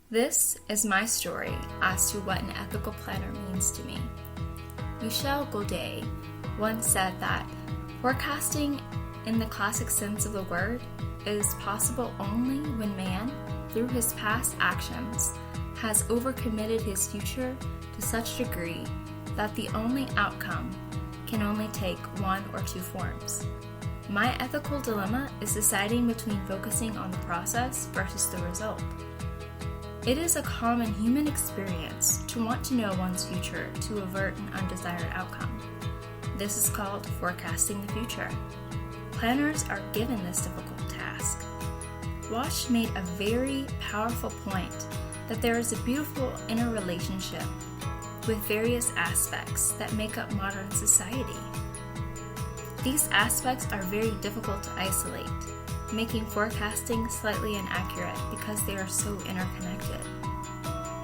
This is my story as to what an ethical planner means to me. Michel Godet once said that forecasting in the classic sense of the word is possible only when man, through his past actions, has overcommitted his future to such a degree that the only outcome can only take one or two forms. My ethical dilemma is deciding between focusing on the process versus the result. It is a common human experience to want to know one's future to avert an undesired outcome. This is called forecasting the future. Planners are given this difficult task. Walsh made a very powerful point that there is a beautiful interrelationship with various aspects that make up modern society. These aspects are very difficult to isolate, making forecasting slightly inaccurate because they are so interconnected.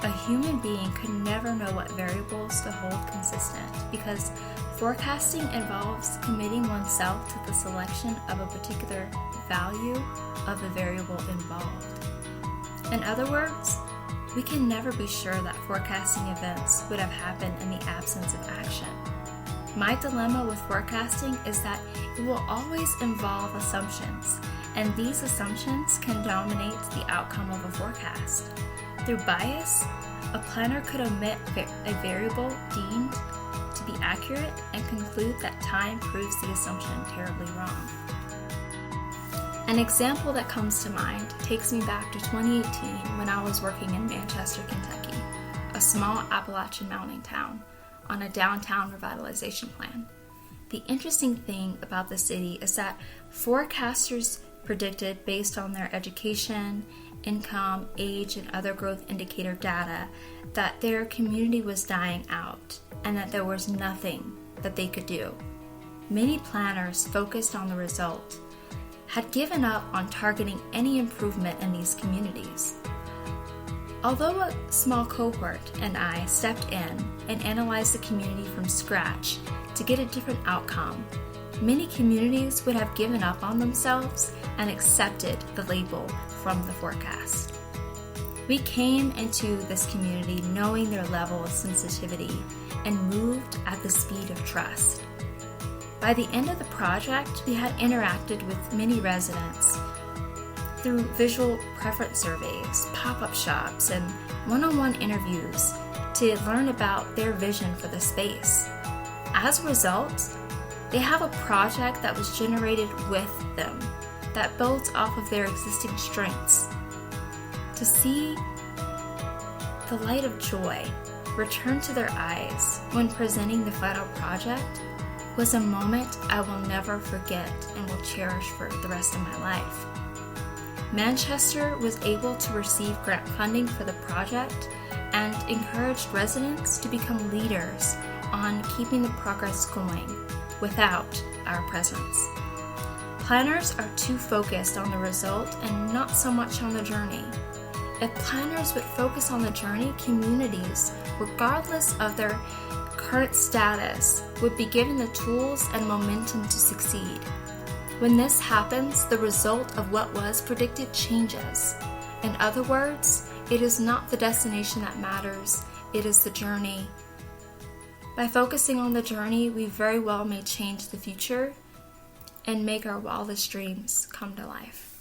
A human being could never know what variables to hold consistent because forecasting involves committing oneself to the selection of a particular value of the variable involved. In other words, we can never be sure that forecasting events would have happened in the absence of action. My dilemma with forecasting is that it will always involve assumptions, and these assumptions can dominate the outcome of a forecast. Through bias, a planner could omit a variable deemed to be accurate and conclude that time proves the assumption terribly wrong. An example that comes to mind takes me back to 2018 when I was working in Manchester, Kentucky, a small Appalachian mountain town, on a downtown revitalization plan. The interesting thing about the city is that forecasters predicted, based on their education, income, age, and other growth indicator data, that their community was dying out and that there was nothing that they could do. Many planners focused on the result had given up on targeting any improvement in these communities. Although a small cohort and I stepped in and analyzed the community from scratch to get a different outcome, many communities would have given up on themselves and accepted the label from the forecast. We came into this community knowing their level of sensitivity and moved at the speed of trust. By the end of the project, we had interacted with many residents through visual preference surveys, pop-up shops, and one-on-one interviews to learn about their vision for the space. As a result, they have a project that was generated with them that builds off of their existing strengths. To see the light of joy return to their eyes when presenting the final project was a moment I will never forget and will cherish for the rest of my life. Manchester was able to receive grant funding for the project and encouraged residents to become leaders on keeping the progress going without our presence. Planners are too focused on the result and not so much on the journey. If planners would focus on the journey, communities, regardless of their current status, would be given the tools and momentum to succeed. When this happens, the result of what was predicted changes. In other words, it is not the destination that matters, it is the journey. By focusing on the journey, we very well may change the future and make our wildest dreams come to life.